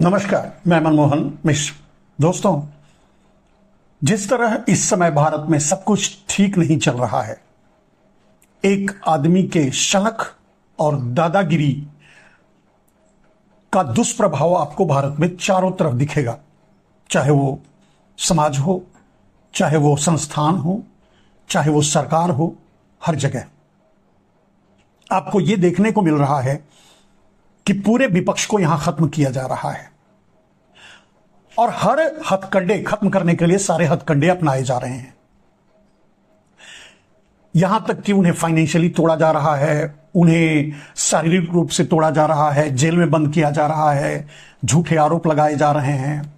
नमस्कार, मैं मनमोहन मिश्र। दोस्तों, जिस तरह इस समय भारत में सब कुछ ठीक नहीं चल रहा है, एक आदमी के शनख और दादागिरी का दुष्प्रभाव आपको भारत में चारों तरफ दिखेगा। चाहे वो समाज हो, चाहे वो संस्थान हो, चाहे वो सरकार हो, हर जगह आपको यह देखने को मिल रहा है कि पूरे विपक्ष को यहां खत्म किया जा रहा है और हर हथकंडे खत्म करने के लिए सारे हथकंडे अपनाए जा रहे हैं। यहां तक कि उन्हें फाइनेंशियली तोड़ा जा रहा है, उन्हें शारीरिक रूप से तोड़ा जा रहा है, जेल में बंद किया जा रहा है, झूठे आरोप लगाए जा रहे हैं,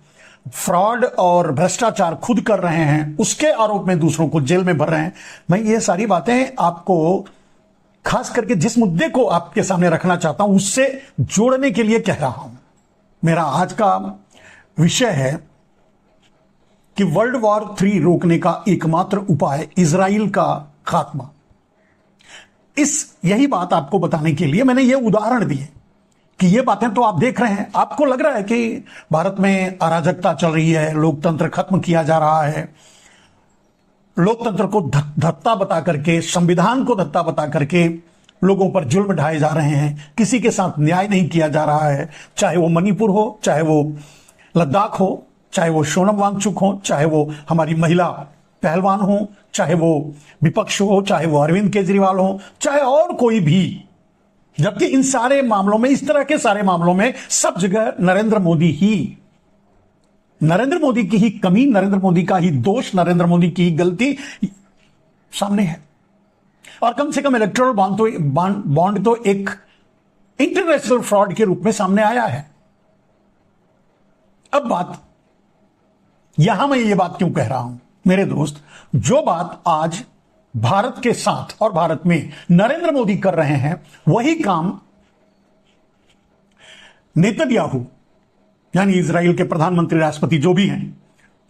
फ्रॉड और भ्रष्टाचार खुद कर रहे हैं, उसके आरोप में दूसरों को जेल में भर रहे हैं। मैं ये सारी बातें आपको खास करके जिस मुद्दे को आपके सामने रखना चाहता हूं उससे जोड़ने के लिए कह रहा हूं। मेरा आज का विषय है कि वर्ल्ड वॉर 3 रोकने का एकमात्र उपाय इजराइल का खात्मा। यही बात आपको बताने के लिए मैंने ये उदाहरण दिए कि ये बातें तो आप देख रहे हैं। आपको लग रहा है कि भारत में अराजकता चल रही है, लोकतंत्र खत्म किया जा रहा है, लोकतंत्र को धत्ता बता करके, संविधान को धत्ता बता करके लोगों पर जुल्म ढाए जा रहे हैं, किसी के साथ न्याय नहीं किया जा रहा है। चाहे वो मणिपुर हो, चाहे वो लद्दाख हो, चाहे वो सोनम वांगचुक हो, चाहे वो हमारी महिला पहलवान हो, चाहे वो विपक्ष हो, चाहे वो अरविंद केजरीवाल हो, चाहे और कोई भी। जबकि इन सारे मामलों में, इस तरह के सारे मामलों में सब जगह नरेंद्र मोदी की ही कमी, नरेंद्र मोदी का ही दोष, नरेंद्र मोदी की ही गलती सामने है। और कम से कम इलेक्टोरल बॉन्ड तो एक इंटरनेशनल फ्रॉड के रूप में सामने आया है। अब बात यहां मैं ये बात क्यों कह रहा हूं मेरे दोस्त, जो बात आज भारत के साथ और भारत में नरेंद्र मोदी कर रहे हैं, वही काम नेतन्याहू यानी इजराइल के प्रधानमंत्री, राष्ट्रपति जो भी हैं,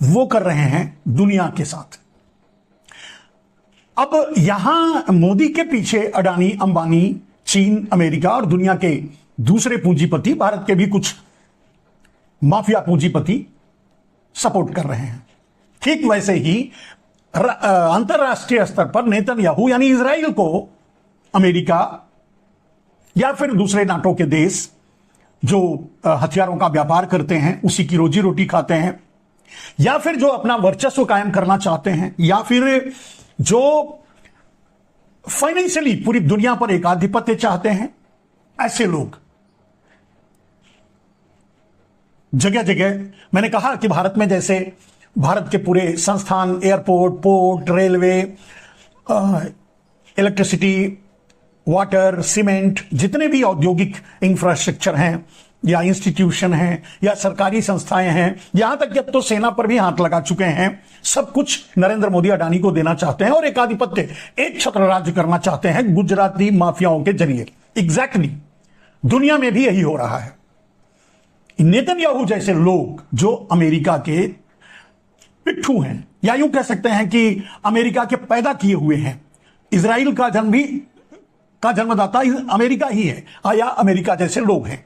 वो कर रहे हैं दुनिया के साथ। अब यहां मोदी के पीछे अडानी, अंबानी, चीन, अमेरिका और दुनिया के दूसरे पूंजीपति, भारत के भी कुछ माफिया पूंजीपति सपोर्ट कर रहे हैं। ठीक वैसे ही अंतरराष्ट्रीय स्तर पर नेतन्याहू यानी इजराइल को अमेरिका या फिर दूसरे नाटो के देश जो हथियारों का व्यापार करते हैं, उसी की रोजी रोटी खाते हैं, या फिर जो अपना वर्चस्व कायम करना चाहते हैं, या फिर जो फाइनेंशियली पूरी दुनिया पर एक आधिपत्य चाहते हैं, ऐसे लोग जगह जगह, मैंने कहा कि भारत में जैसे भारत के पूरे संस्थान, airport, port, railway, electricity, water, cement, जितने भी औद्योगिक इंफ्रास्ट्रक्चर हैं या इंस्टीट्यूशन हैं या सरकारी संस्थाएं हैं, यहां तक कि अब तो सेना पर भी हाथ लगा चुके हैं, सब कुछ नरेंद्र मोदी अडानी को देना चाहते हैं और एक आधिपत्य, एक छत्र राज्य करना चाहते हैं गुजराती माफियाओं के जरिए। एग्जैक्टली दुनिया में भी यही हो रहा है। नेतन्याहू जैसे लोग जो अमेरिका के पिट्ठू हैं, या यूं कह सकते हैं कि अमेरिका के पैदा किए हुए हैं, इजराइल का जन्मदाता अमेरिका ही है, या अमेरिका जैसे लोग हैं।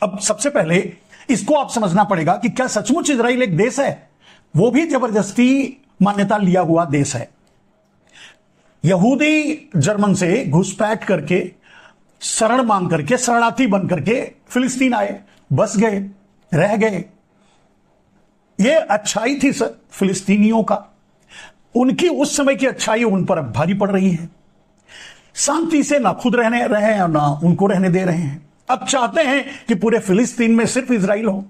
अब सबसे पहले इसको आप समझना पड़ेगा कि क्या सचमुच इजराइल एक देश है? वो भी जबरदस्ती मान्यता लिया हुआ देश है। यहूदी जर्मन से घुसपैठ करके, शरण मांग करके, शरणार्थी बन करके फिलिस्तीन आए, बस गए, रह गए। ये अच्छाई थी फिलिस्तीनियों का, उनकी उस समय की अच्छाई उन पर अब भारी पड़ रही है। शांति से ना खुद रहने रहे और ना उनको रहने दे रहे हैं। अब चाहते हैं कि पूरे फिलिस्तीन में सिर्फ इजराइल हो,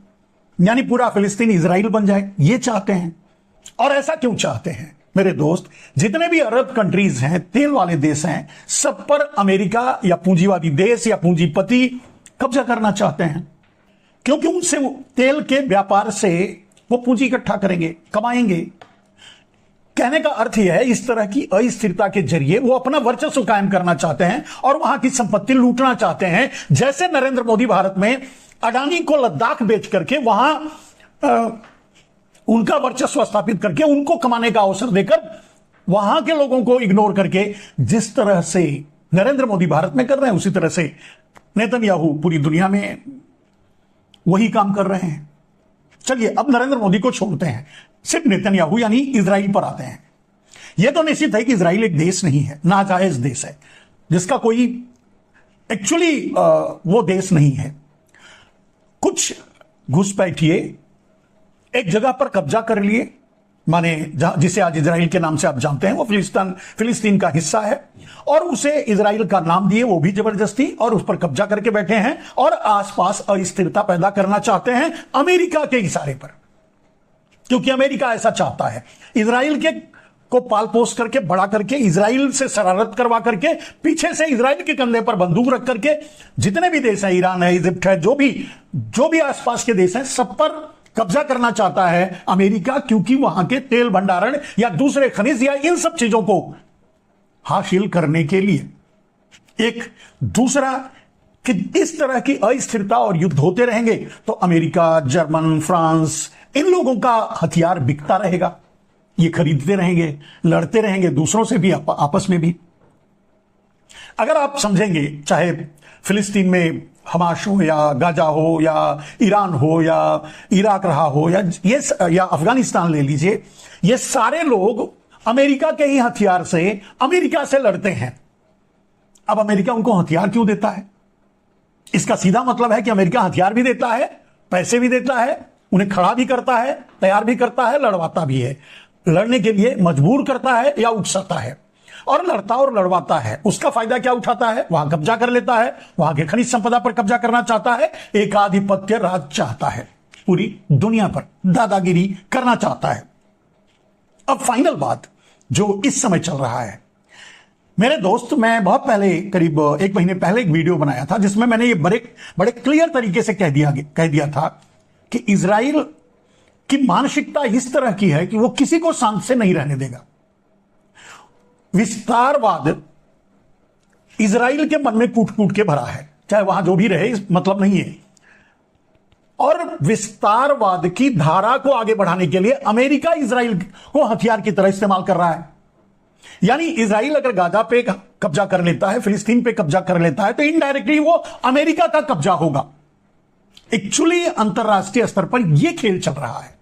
यानी पूरा फिलिस्तीन इजराइल बन जाए, ये चाहते हैं। और ऐसा क्यों चाहते हैं मेरे दोस्त? जितने भी अरब कंट्रीज हैं, तेल वाले देश हैं, सब पर अमेरिका या पूंजीवादी देश या पूंजीपति कब्जा करना चाहते हैं, क्योंकि उनसे तेल के व्यापार से वो पूंजी इकट्ठा करेंगे, कमाएंगे। कहने का अर्थ यह है, इस तरह की अस्थिरता के जरिए वो अपना वर्चस्व कायम करना चाहते हैं और वहां की संपत्ति लूटना चाहते हैं। जैसे नरेंद्र मोदी भारत में अडानी को लद्दाख बेच करके वहां उनका वर्चस्व स्थापित करके, उनको कमाने का अवसर देकर, वहां के लोगों को इग्नोर करके, जिस तरह से नरेंद्र मोदी भारत में कर रहे हैं, उसी तरह से नेतन्याहू पूरी दुनिया में वही काम कर रहे हैं। चलिए अब नरेंद्र मोदी को छोड़ते हैं, सिर्फ नेतन्याहू यानी इजराइल पर आते हैं। यह तो निश्चित है कि इजराइल एक देश नहीं है, नाजायज देश है, जिसका कोई एक्चुअली वो देश नहीं है। कुछ घुसपैठिए एक जगह पर कब्जा कर लिए, माने जिसे आज इजराइल के नाम से आप जानते हैं, वो फिलिस्तीन का हिस्सा है, और उसे इजराइल का नाम दिए, वो भी जबरदस्ती, और उस पर कब्जा करके बैठे हैं और आसपास अस्थिरता पैदा करना चाहते हैं अमेरिका के इशारे पर, क्योंकि अमेरिका ऐसा चाहता है। इजराइल के को पाल पोस करके, बड़ा करके, इजराइल से शरारत करवा करके, पीछे से इजराइल के कंधे पर बंदूक रख करके जितने भी देश हैं, ईरान है, इजिप्ट है, जो भी आसपास के देश हैं, सब पर कब्जा करना चाहता है अमेरिका, क्योंकि वहां के तेल भंडारण या दूसरे खनिज या इन सब चीजों को हासिल करने के लिए। एक दूसरा कि इस तरह की अस्थिरता और युद्ध होते रहेंगे तो अमेरिका, जर्मन, फ्रांस, इन लोगों का हथियार बिकता रहेगा, ये खरीदते रहेंगे, लड़ते रहेंगे दूसरों से भी, आपस में भी। अगर आप समझेंगे, चाहे फिलिस्तीन में हमास हो या गाजा हो या ईरान हो या इराक रहा हो या अफगानिस्तान ले लीजिए, ये सारे लोग अमेरिका के ही हथियार से अमेरिका से लड़ते हैं। अब अमेरिका उनको हथियार क्यों देता है? इसका सीधा मतलब है कि अमेरिका हथियार भी देता है, पैसे भी देता है, उन्हें खड़ा भी करता है, तैयार भी करता है, लड़वाता भी है, लड़ने के लिए मजबूर करता है या उकसाता है, और लड़ता और लड़वाता है। उसका फायदा क्या उठाता है? वहां कब्जा कर लेता है, वहां के खनिज संपदा पर कब्जा करना चाहता है, एकाधिपत्य राज चाहता है, पूरी दुनिया पर दादागिरी करना चाहता है। अब फाइनल बात जो इस समय चल रहा है, मेरे दोस्त, मैं बहुत पहले, करीब 1 महीने पहले एक वीडियो बनाया था जिसमें मैंने ये बड़े क्लियर तरीके से कह दिया था कि इजराइल की मानसिकता इस तरह की है कि वो किसी को शांत से नहीं रहने देगा। विस्तारवाद इजराइल के मन में कूट कूट के भरा है, चाहे वहां जो भी रहे, मतलब नहीं है। और विस्तारवाद की धारा को आगे बढ़ाने के लिए अमेरिका इजराइल को हथियार की तरह इस्तेमाल कर रहा है। यानी इजराइल अगर गाजा पे कब्जा कर लेता है, फिलिस्तीन पे कब्जा कर लेता है, तो इनडायरेक्टली वो अमेरिका का कब्जा होगा। एक्चुअली अंतरराष्ट्रीय स्तर पर यह खेल चल रहा है।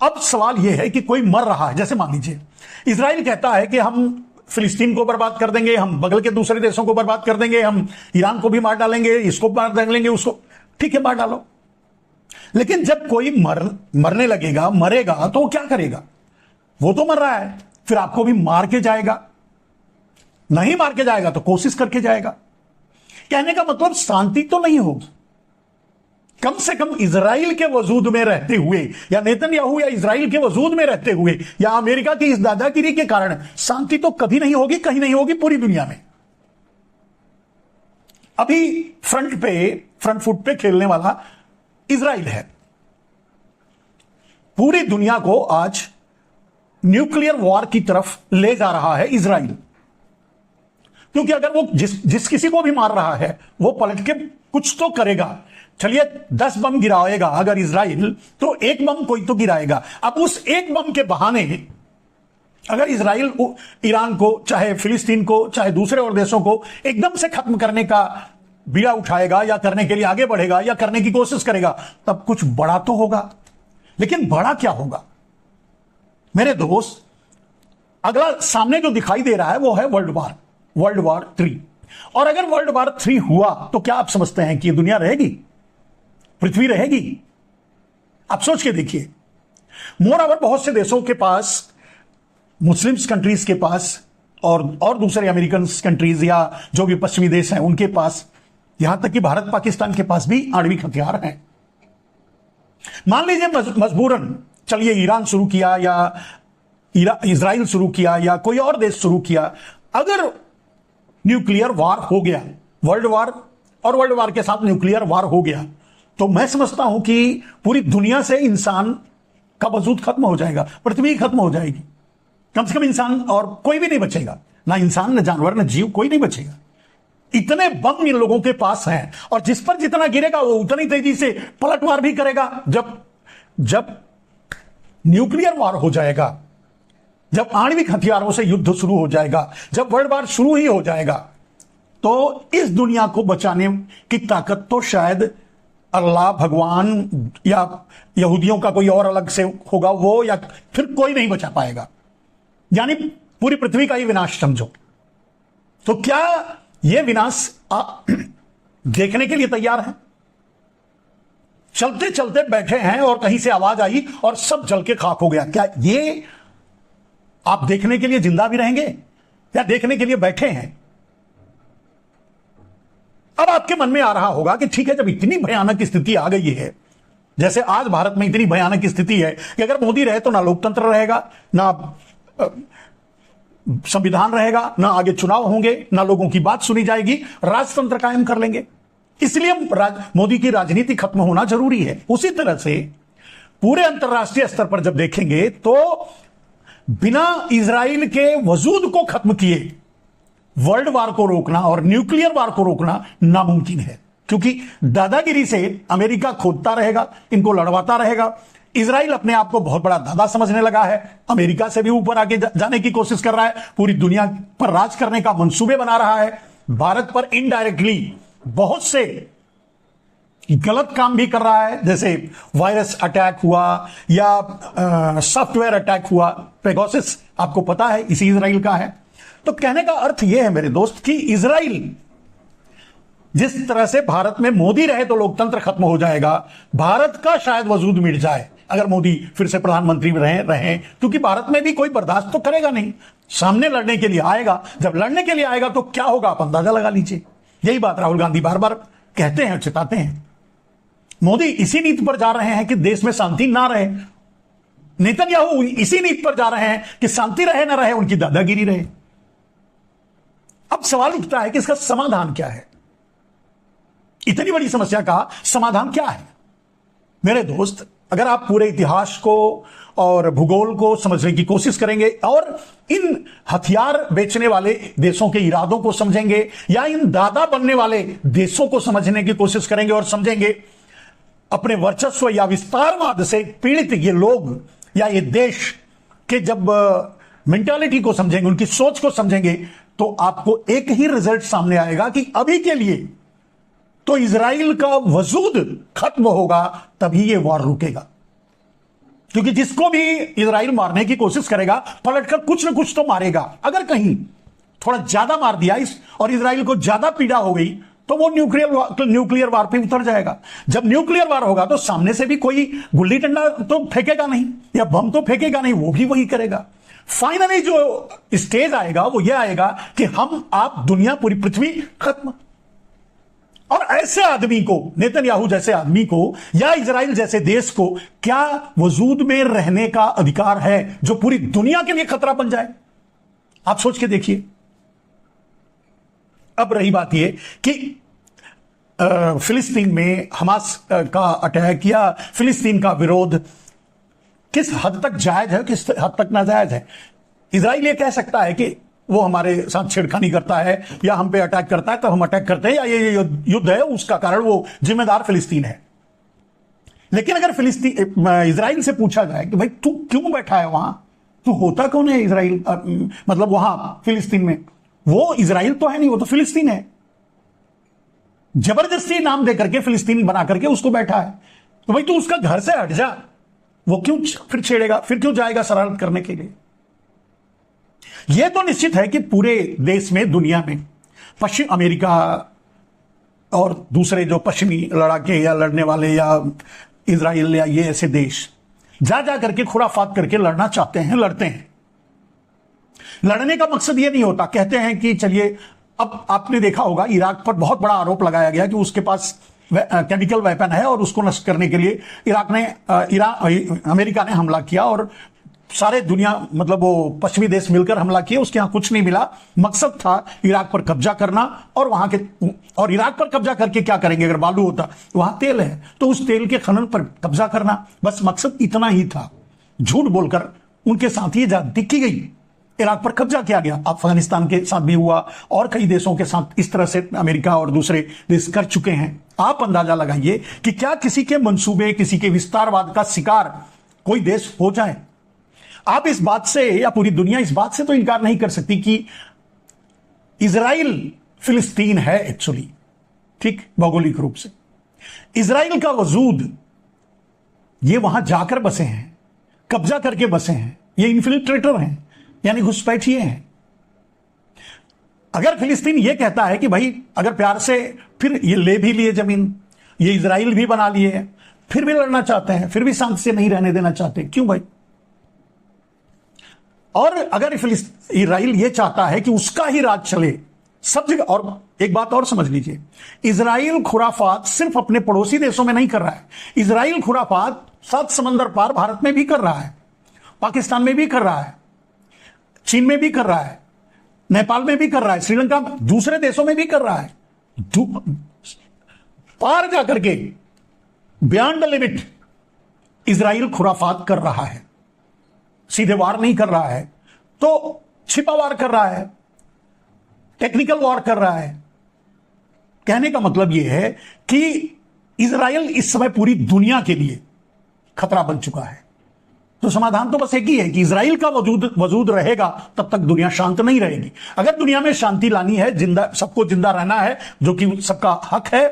अब सवाल यह है कि कोई मर रहा है, जैसे मान लीजिए इजराइल कहता है कि हम फिलिस्तीन को बर्बाद कर देंगे, हम बगल के दूसरे देशों को बर्बाद कर देंगे, हम ईरान को भी मार डालेंगे, इसको मार डालेंगे, उसको, ठीक है मार डालो। लेकिन जब कोई मरने लगेगा, मरेगा, तो वो क्या करेगा? वो तो मर रहा है, फिर आपको भी मार के जाएगा। नहीं मार के जाएगा तो कोशिश करके जाएगा। कहने का मतलब शांति तो नहीं होगी। कम से कम इजराइल के वजूद में रहते हुए, या नेतन्याहू या इजराइल के वजूद में रहते हुए, या अमेरिका की इस दादागिरी के कारण शांति तो कभी नहीं होगी, कहीं नहीं होगी पूरी दुनिया में। अभी फ्रंट फुट पे खेलने वाला इजराइल है। पूरी दुनिया को आज न्यूक्लियर वॉर की तरफ ले जा रहा है इजराइल, क्योंकि अगर वो जिस किसी को भी मार रहा है वो पलट के कुछ तो करेगा। चलिए 10 बम गिराएगा अगर इजराइल, तो एक बम कोई तो गिराएगा। अब उस एक बम के बहाने अगर इजराइल ईरान को, चाहे फिलिस्तीन को, चाहे दूसरे और देशों को एकदम से खत्म करने का बीड़ा उठाएगा, या करने के लिए आगे बढ़ेगा, या करने की कोशिश करेगा, तब कुछ बड़ा तो होगा। लेकिन बड़ा क्या होगा मेरे दोस्त? अगला सामने जो दिखाई दे रहा है वो है वर्ल्ड वॉर 3। और अगर वर्ल्ड वॉर 3 हुआ तो क्या आप समझते हैं कि ये दुनिया रहेगी, पृथ्वी रहेगी? आप सोच के देखिए। मोरओवर बहुत से देशों के पास, मुस्लिम्स कंट्रीज के पास, और दूसरे अमेरिकन कंट्रीज या जो भी पश्चिमी देश हैं उनके पास, यहां तक कि भारत पाकिस्तान के पास भी आणविक हथियार हैं। मान लीजिए मजबूरन, चलिए ईरान शुरू किया या इजराइल शुरू किया या कोई और देश शुरू किया, अगर न्यूक्लियर वार हो गया, वर्ल्ड वार के साथ न्यूक्लियर वार हो गया, तो मैं समझता हूं कि पूरी दुनिया से इंसान का वजूद खत्म हो जाएगा, पृथ्वी खत्म हो जाएगी। कम से कम इंसान और कोई भी नहीं बचेगा, ना इंसान, न जानवर, न जीव, कोई नहीं बचेगा। इतने बम इन लोगों के पास हैं, और जिस पर जितना गिरेगा वो उतनी तेजी से पलटवार भी करेगा। जब न्यूक्लियर वार हो जाएगा, जब आणविक हथियारों से युद्ध शुरू हो जाएगा, जब वर्ल्ड वार शुरू ही हो जाएगा, तो इस दुनिया को बचाने की ताकत तो शायद अल्लाह, भगवान या यहूदियों का कोई और अलग से होगा वो, या फिर कोई नहीं बचा पाएगा, यानी पूरी पृथ्वी का ही विनाश समझो। तो क्या यह विनाश देखने के लिए तैयार है? चलते चलते बैठे हैं और कहीं से आवाज आई और सब जल के खाक हो गया। क्या ये आप देखने के लिए जिंदा भी रहेंगे या देखने के लिए बैठे हैं? अब आपके मन में आ रहा होगा कि ठीक है, जब इतनी भयानक स्थिति आ गई है, जैसे आज भारत में इतनी भयानक स्थिति है कि अगर मोदी रहे तो ना लोकतंत्र रहेगा, ना संविधान रहेगा, ना आगे चुनाव होंगे, ना लोगों की बात सुनी जाएगी, राजतंत्र कायम कर लेंगे। इसलिए मोदी की राजनीति खत्म होना जरूरी है। उसी तरह से पूरे अंतर्राष्ट्रीय स्तर पर जब देखेंगे तो बिना इजराइल के वजूद को खत्म किए वर्ल्ड वार को रोकना और न्यूक्लियर वार को रोकना नामुमकिन है, क्योंकि दादागिरी से अमेरिका खोदता रहेगा, इनको लड़वाता रहेगा। इजराइल अपने आप को बहुत बड़ा दादा समझने लगा है, अमेरिका से भी ऊपर आगे जाने की कोशिश कर रहा है, पूरी दुनिया पर राज करने का मंसूबे बना रहा है, भारत पर इनडायरेक्टली बहुत से गलत काम भी कर रहा है, जैसे वायरस अटैक हुआ या सॉफ्टवेयर अटैक हुआ। पेगासस आपको पता है इसी इजराइल का है। तो कहने का अर्थ यह है मेरे दोस्त कि इजराइल जिस तरह से भारत में मोदी रहे तो लोकतंत्र खत्म हो जाएगा, भारत का शायद वजूद मिट जाए अगर मोदी फिर से प्रधानमंत्री रहे, क्योंकि भारत में भी कोई बर्दाश्त तो करेगा नहीं, सामने लड़ने के लिए आएगा। जब लड़ने के लिए आएगा तो क्या होगा आप अंदाजा लगा लीजिए। यही बात राहुल गांधी बार बार कहते हैं, चिताते हैं। मोदी इसी नीति पर जा रहे हैं कि देश में शांति ना रहे, नेतन्याहू इसी नीति पर जा रहे हैं कि शांति रहे ना रहे, उनकी दादागिरी रहे। अब सवाल उठता है कि इसका समाधान क्या है? इतनी बड़ी समस्या का समाधान क्या है? मेरे दोस्त, अगर आप पूरे इतिहास को और भूगोल को समझने की कोशिश करेंगे और इन हथियार बेचने वाले देशों के इरादों को समझेंगे या इन दादा बनने वाले देशों को समझने की कोशिश करेंगे और समझेंगे, अपने वर्चस्व या विस्तारवाद से पीड़ित ये लोग या ये देश के जब मेंटालिटी को समझेंगे, उनकी सोच को समझेंगे, तो आपको एक ही रिजल्ट सामने आएगा कि अभी के लिए तो इजराइल का वजूद खत्म होगा, तभी ये वॉर रुकेगा। क्योंकि जिसको भी इजराइल मारने की कोशिश करेगा, पलटकर कुछ न कुछ तो मारेगा। अगर कहीं थोड़ा ज्यादा मार दिया और इजराइल को ज्यादा पीड़ा हो गई तो वो न्यूक्लियर वार पे उतर जाएगा। जब न्यूक्लियर वार होगा तो सामने से भी कोई गुल्ली डंडा तो फेंकेगा नहीं या बम तो फेंकेगा नहीं, वो भी वही करेगा। फाइनली जो स्टेज आएगा वो ये आएगा कि हम आप दुनिया पूरी पृथ्वी खत्म। और ऐसे आदमी को, नेतन्याहू जैसे आदमी को या इजराइल जैसे देश को क्या वजूद में रहने का अधिकार है जो पूरी दुनिया के लिए खतरा बन जाए? आप सोच के देखिए। अब रही बात यह कि फिलिस्तीन में हमास का अटैक या फिलिस्तीन का विरोध किस हद तक जायज है, किस हद तक नाजायज है। इजराइल ये कह सकता है कि वो हमारे साथ छेड़खानी करता है या हम पे अटैक करता है, तब हम अटैक करते हैं, या ये युद्ध है उसका कारण वो जिम्मेदार फिलिस्तीन है। लेकिन अगर इजराइल से पूछा जाए कि भाई तू क्यों बैठा है वहां, तू होता कौन है इजराइल, मतलब वहां फिलिस्तीन में, वो इजराइल तो है नहीं, वो तो फिलिस्तीन है। जबरदस्ती नाम दे करके फिलिस्तीन बना करके उसको बैठा है, तो भाई तू उसका घर से हट जा। वो क्यों फिर छेड़ेगा, फिर क्यों जाएगा शरारत करने के लिए? यह तो निश्चित है कि पूरे देश में, दुनिया में, पश्चिम अमेरिका और दूसरे जो पश्चिमी लड़ाके या लड़ने वाले या इजराइल या ये ऐसे देश जा करके खुराफात करके लड़ना चाहते हैं, लड़ते हैं। लड़ने का मकसद यह नहीं होता, कहते हैं कि चलिए, अब आपने देखा होगा इराक पर बहुत बड़ा आरोप लगाया गया कि उसके पास केमिकल वेपन है और उसको नष्ट करने के लिए अमेरिका ने हमला किया और सारे दुनिया, मतलब वो पश्चिमी देश मिलकर हमला किए। उसके यहां कुछ नहीं मिला। मकसद था इराक पर कब्जा करना और वहां के, और इराक पर कब्जा करके क्या करेंगे, अगर बालू होता, वहां तेल है तो उस तेल के खनन पर कब्जा करना, बस मकसद इतना ही था। झूठ बोलकर उनके साथ ये ज्यादती की गई, इराक पर कब्जा किया गया। अफगानिस्तान के साथ भी हुआ और कई देशों के साथ इस तरह से अमेरिका और दूसरे देश कर चुके हैं। आप अंदाजा लगाइए कि क्या किसी के मंसूबे, किसी के विस्तारवाद का शिकार कोई देश हो जाए। आप इस बात से, या पूरी दुनिया इस बात से तो इनकार नहीं कर सकती कि इजराइल फिलिस्तीन है एक्चुअली, ठीक, भौगोलिक रूप से। इजराइल का वजूद ये वहां जाकर बसे हैं, कब्जा करके बसे हैं, ये इन्फिल्ट्रेटर हैं, यानी घुसपैठिए हैं। अगर फिलिस्तीन ये कहता है कि भाई अगर प्यार से, फिर ये ले भी लिए जमीन, ये इजराइल भी बना लिए, फिर भी लड़ना चाहते हैं, फिर भी शांति से नहीं रहने देना चाहते, क्यों भाई? और अगर इजराइल ये चाहता है कि उसका ही राज चले सब जगह, और एक बात और समझ लीजिए, इजराइल खुराफात सिर्फ अपने पड़ोसी देशों में नहीं कर रहा है, इजराइल खुराफात 7 समंदर पार भारत में भी कर रहा है, पाकिस्तान में भी कर रहा है, चीन में भी कर रहा है, नेपाल में भी कर रहा है, श्रीलंका, दूसरे देशों में भी कर रहा है। पार जाकर के बियॉन्ड द लिमिट इजराइल खुराफात कर रहा है, सीधे वार नहीं कर रहा है, तो छिपा वार कर रहा है, टेक्निकल वॉर कर रहा है। कहने का मतलब यह है कि इजराइल इस समय पूरी दुनिया के लिए खतरा बन चुका है। तो समाधान तो बस एक ही है कि इजराइल का वजूद रहेगा तब तक दुनिया शांत नहीं रहेगी। अगर दुनिया में शांति लानी है, जिंदा, सबको जिंदा रहना है, जो कि सबका हक है,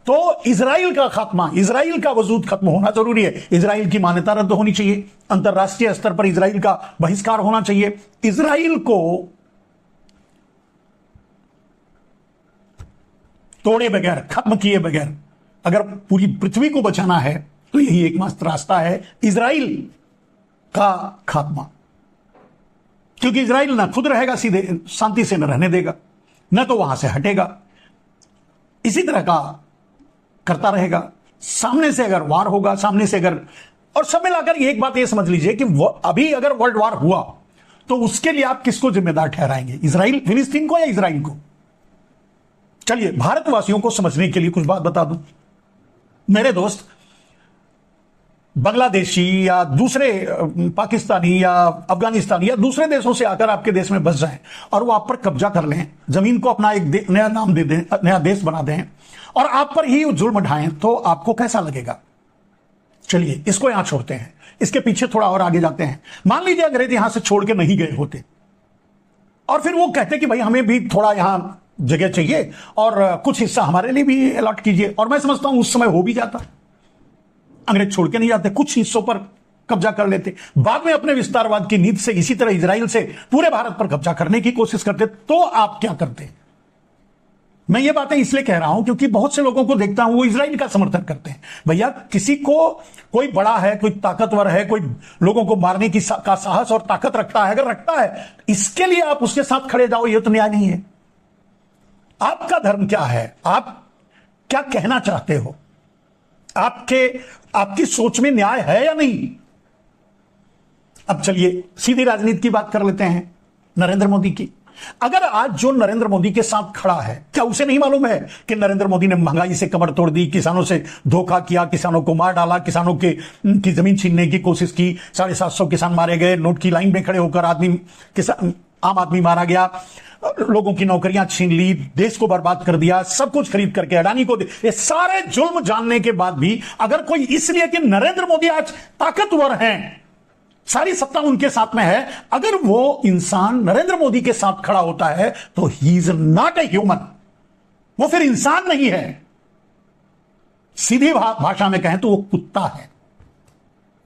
तो इजराइल का खात्मा, इजराइल का वजूद खत्म होना जरूरी है। इजराइल की मान्यता रद्द होनी चाहिए, अंतरराष्ट्रीय स्तर पर इजराइल का बहिष्कार होना चाहिए। इजराइल को तोड़े बगैर, खत्म किए बगैर अगर पूरी पृथ्वी को बचाना है तो यही एकमात्र रास्ता है, इजराइल का खात्मा। क्योंकि इजराइल ना खुद रहेगा सीधे, शांति से न रहने देगा, न तो वहां से हटेगा, इसी तरह का करता रहेगा। सामने से अगर वार होगा, सामने से अगर, और सब मिलाकर एक बात यह समझ लीजिए कि अभी अगर वर्ल्ड वार हुआ तो उसके लिए आप किसको जिम्मेदार ठहराएंगे, इजराइल, फिलिस्तीन को या इजराइल को? चलिए भारतवासियों को समझने के लिए कुछ बात बता दूं। मेरे दोस्त बांग्लादेशी या दूसरे पाकिस्तानी या अफगानिस्तानी या दूसरे देशों से आकर आपके देश में बस जाएं और वो आप पर कब्जा कर लें, जमीन को अपना एक नया नाम दे दें, नया देश बना दें और आप पर ही जुल्म ढाएं, तो आपको कैसा लगेगा? चलिए इसको यहां छोड़ते हैं, इसके पीछे थोड़ा और आगे जाते हैं। मान लीजिए अंग्रेज यहां से छोड़ के नहीं गए होते और फिर वो कहते कि भाई हमें भी थोड़ा यहां जगह चाहिए और कुछ हिस्सा हमारे लिए भी अलॉट कीजिए, और मैं समझता हूं उस समय हो भी जाता। अंग्रेज छोड़ के नहीं जाते, कुछ हिस्सों पर कब्जा कर लेते, बाद में अपने विस्तारवाद की नीति से इसी तरह इजराइल से पूरे भारत पर कब्जा करने की कोशिश करते। तो आप क्या करते? मैं ये बातें इसलिए कह रहा हूं क्योंकि बहुत से लोगों को देखता हूं वो इजराइल का समर्थन करते हैं। भैया किसी को, कोई बड़ा है, कोई ताकतवर है, कोई लोगों को मारने की का साहस और ताकत रखता है, अगर रखता है, इसके लिए आप उसके साथ खड़े जाओ, ये तो न्याय नहीं है। आपका धर्म क्या है? आप क्या कहना चाहते हो? आपकी सोच में न्याय है या नहीं? अब चलिए सीधी राजनीति की बात कर लेते हैं, नरेंद्र मोदी की। अगर आज जो नरेंद्र मोदी के साथ खड़ा है, क्या उसे नहीं मालूम है कि नरेंद्र मोदी ने महंगाई से कमर तोड़ दी, किसानों से धोखा किया, किसानों को मार डाला, किसानों की जमीन छीनने की कोशिश की, 750 किसान मारे गए, नोट की लाइन में खड़े होकर आम आदमी मारा गया, लोगों की नौकरियां छीन ली, देश को बर्बाद कर दिया, सब कुछ खरीद करके अडानी को दे। ये सारे जुल्म जानने के बाद भी अगर कोई इसलिए कि नरेंद्र मोदी आज ताकतवर हैं, सारी सत्ता उनके साथ में है, अगर वो इंसान नरेंद्र मोदी के साथ खड़ा होता है तो he is not a human, वो फिर इंसान नहीं है। सीधी भाषा में कहें तो वो कुत्ता है।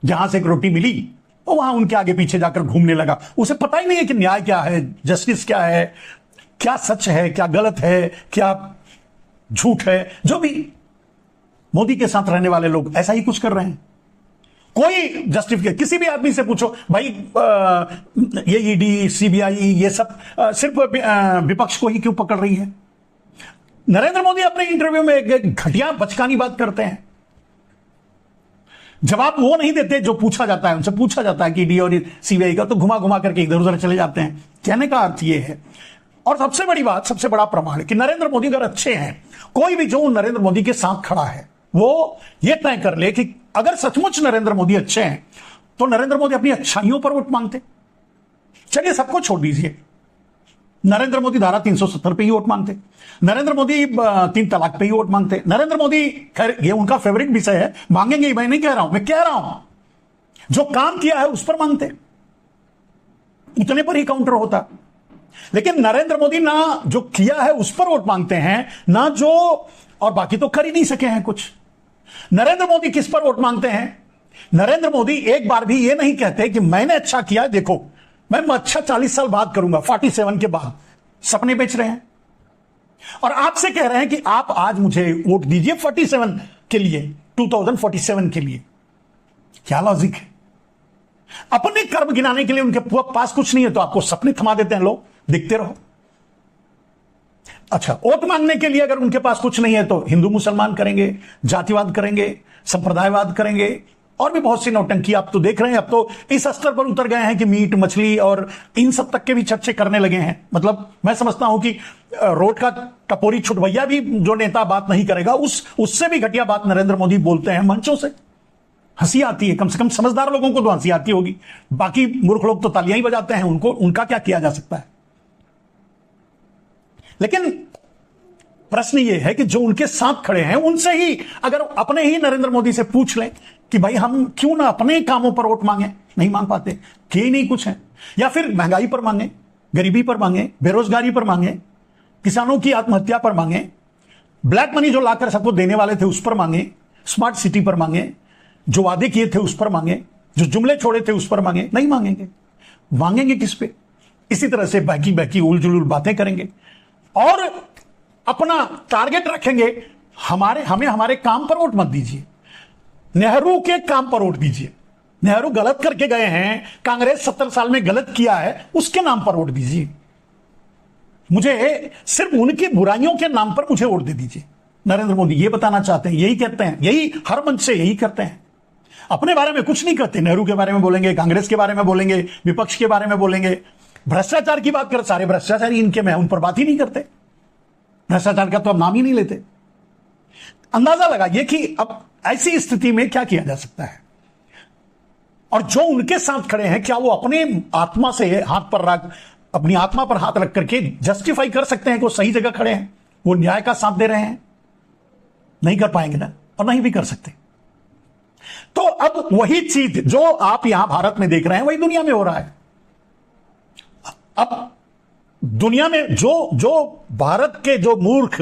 जहां से एक रोटी मिली वो वहां उनके आगे पीछे जाकर घूमने लगा। उसे पता ही नहीं है कि न्याय क्या है, जस्टिस क्या है, क्या सच है, क्या गलत है, क्या झूठ है। जो भी मोदी के साथ रहने वाले लोग ऐसा ही कुछ कर रहे हैं। कोई जस्टिफिकेशन, किसी भी आदमी से पूछो भाई, ये ईडी, सीबीआई, ये सब सिर्फ विपक्ष को ही क्यों पकड़ रही है? नरेंद्र मोदी अपने इंटरव्यू में एक घटिया बचकानी बात करते हैं, जवाब वो नहीं देते जो पूछा जाता है। उनसे पूछा जाता है कि ईडी और सीबीआई का, तो घुमा घुमा करके इधर उधर चले जाते हैं। कहने का अर्थ ये है, और सबसे बड़ी बात, सबसे बड़ा प्रमाण कि नरेंद्र मोदी अगर अच्छे हैं, कोई भी जो नरेंद्र मोदी के साथ खड़ा है वो ये तय कर ले कि अगर सचमुच नरेंद्र मोदी अच्छे हैं तो नरेंद्र मोदी अपनी अच्छाइयों पर वोट मांगते। चलिए सबको छोड़ दीजिए, नरेंद्र मोदी धारा 370 पे ही वोट मांगते, नरेंद्र मोदी 3 तलाक पे ही वोट मांगते, नरेंद्र मोदी, खैर ये उनका फेवरेट विषय है, मांगेंगे ही, मैं नहीं कह रहा हूं, मैं कह रहा हूं जो काम किया है उस पर मांगते, उतने पर ही काउंटर होता। लेकिन नरेंद्र मोदी ना जो किया है उस पर वोट मांगते हैं, ना जो, और बाकी तो कर ही नहीं सके हैं कुछ। नरेंद्र मोदी किस पर वोट मांगते हैं? नरेंद्र मोदी एक बार भी ये नहीं कहते कि मैंने अच्छा किया, देखो मैं अच्छा 40 साल बाद करूंगा, 47 के बाद। सपने बेच रहे हैं और आपसे कह रहे हैं कि आप आज मुझे वोट दीजिए 47 के लिए, 2047 के लिए। क्या लॉजिक है? अपने कर्म गिनाने के लिए उनके पास कुछ नहीं है तो आपको सपने थमा देते हैं लोग, दिखते रहो। अच्छा, वोट मांगने के लिए अगर उनके पास कुछ नहीं है तो हिंदू मुसलमान करेंगे, जातिवाद करेंगे, संप्रदायवाद करेंगे और भी बहुत सी नौटंकी आप तो देख रहे हैं। अब तो इस स्तर पर उतर गए हैं कि मीट मछली और इन सब तक के भी चर्चे करने लगे हैं। मतलब मैं समझता हूं कि रोड का टपोरी छुटभैया भी जो नेता बात नहीं करेगा उससे भी घटिया बात नरेंद्र मोदी बोलते हैं मंचों से। हंसी आती है, कम से कम समझदार लोगों को तो हंसी आती होगी, बाकी मूर्ख लोग तो तालियां ही बजाते हैं। उनका क्या किया जा सकता है? लेकिन प्रश्न यह है कि जो उनके साथ खड़े हैं उनसे ही अगर अपने ही नरेंद्र मोदी से पूछ लें कि भाई हम क्यों ना अपने कामों पर वोट मांगे, नहीं मांग पाते, किए नहीं कुछ है, या फिर महंगाई पर मांगे, गरीबी पर मांगे, बेरोजगारी पर मांगे, किसानों की आत्महत्या पर मांगे, ब्लैक मनी जो लाकर सबको देने वाले थे उस पर मांगे, स्मार्ट सिटी पर मांगे, जो वादे किए थे उस पर मांगे, जो जुमले छोड़े थे उस पर मांगे। नहीं मांगेंगे। मांगेंगे किस पे? इसी तरह से बहकी बहकी उल जुलूल बातें करेंगे और अपना टारगेट रखेंगे, हमें हमारे काम पर वोट मत दीजिए, नेहरू के काम पर वोट दीजिए। नेहरू गलत करके गए हैं, कांग्रेस 70 साल में गलत किया है, उसके नाम पर वोट दीजिए। मुझे सिर्फ उनकी बुराइयों के नाम पर मुझे वोट दे दीजिए। नरेंद्र मोदी ये बताना चाहते हैं, यही कहते हैं, यही हर मंच से यही करते हैं। अपने बारे में कुछ नहीं कहते, नेहरू के बारे में बोलेंगे, कांग्रेस के बारे में बोलेंगे, विपक्ष के बारे में बोलेंगे, भ्रष्टाचार की बात कर, सारे भ्रष्टाचारी इनके में, उन पर बात ही नहीं करते, भ्रष्टाचार का तो अब नाम ही नहीं लेते। अंदाजा लगाइए कि अब ऐसी स्थिति में क्या किया जा सकता है। और जो उनके साथ खड़े हैं, क्या वो अपने आत्मा से हाथ पर रख, अपनी आत्मा पर हाथ रख करके जस्टिफाई कर सकते हैं कि वो सही जगह खड़े हैं, वो न्याय का साथ दे रहे हैं? नहीं कर पाएंगे ना, और नहीं भी कर सकते। तो अब वही चीज जो आप यहां भारत में देख रहे हैं वही दुनिया में हो रहा है। अब दुनिया में जो भारत के जो मूर्ख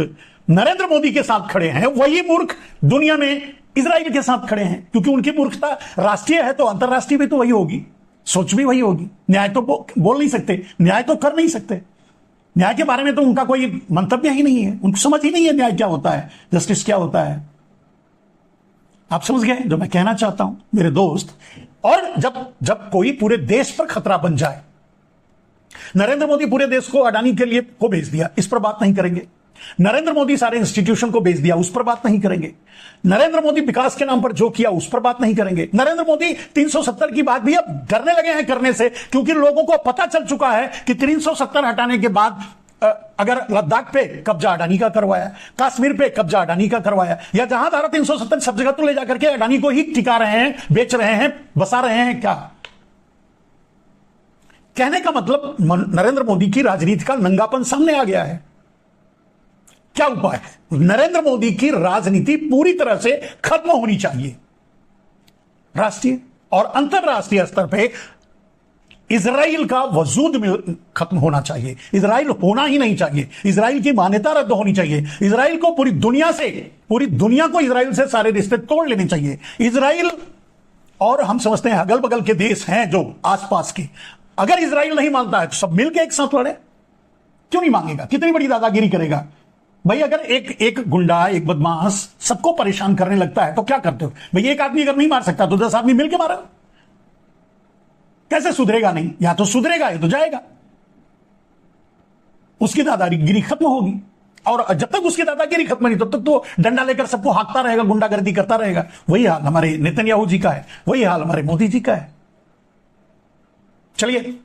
नरेंद्र मोदी के साथ खड़े हैं, वही मूर्ख दुनिया में इजराइल के साथ खड़े हैं, क्योंकि उनकी मूर्खता राष्ट्रीय है तो अंतरराष्ट्रीय भी तो वही होगी, सोच भी वही होगी। न्याय तो बोल नहीं सकते, न्याय तो कर नहीं सकते, न्याय के बारे में तो उनका कोई मंतव्य ही नहीं है, उनको समझ ही नहीं है न्याय क्या होता है, जस्टिस क्या होता है। आप समझ गए जो मैं कहना चाहता हूं मेरे दोस्त। और जब कोई पूरे देश पर खतरा बन जाए, नरेंद्र मोदी पूरे देश को अडानी के लिए को भेज दिया, इस पर बात नहीं करेंगे। नरेंद्र मोदी सारे इंस्टीट्यूशन को भेज दिया, उस पर बात नहीं करेंगे। नरेंद्र मोदी विकास के नाम पर जो किया उस पर बात नहीं करेंगे। नरेंद्र मोदी 370 की बात भी अब डरने लगे हैं करने से, क्योंकि लोगों को पता चल चुका है कि 370 हटाने के बाद अगर लद्दाख पे कब्जा अडानी का करवाया, कश्मीर पे कब्जा अडानी का करवाया, या जहां धारा 370 सब जगह तो ले जाकर के अडानी को ही टिका रहे हैं, बेच रहे हैं, बसा रहे हैं। क्या कहने का मतलब, नरेंद्र मोदी की राजनीति का नंगापन सामने आ गया है। क्या उपाय है? नरेंद्र मोदी की राजनीति पूरी तरह से खत्म होनी चाहिए। राष्ट्रीय और अंतरराष्ट्रीय स्तर पे इजराइल का वजूद में खत्म होना चाहिए। इजराइल होना ही नहीं चाहिए, इजराइल की मान्यता रद्द होनी चाहिए। इजराइल को पूरी दुनिया को इजराइल से सारे रिश्ते तोड़ लेने चाहिए। इजराइल और हम समझते हैं अगल बगल के देश हैं जो आसपास के, अगर इजराइल नहीं मानता है तो सब मिलकर एक साथ लड़े। क्यों नहीं मांगेगा? कितनी बड़ी दादागिरी करेगा भाई? अगर एक गुंडा, एक बदमाश सबको परेशान करने लगता है तो क्या करते हो भाई? एक आदमी अगर नहीं मार सकता तो 10 आदमी मिलकर मारा, कैसे सुधरेगा? नहीं, या तो सुधरेगा या तो जाएगा, उसकी दादागिरी खत्म होगी। और जब तक उसकी दादागिरी खत्म नहीं तब तक तो डंडा लेकर सबको हाँकता रहेगा, गुंडागर्दी करता रहेगा। वही हाल हमारे नेतन्याहू जी का है, वही हाल हमारे मोदी जी का है। चलिए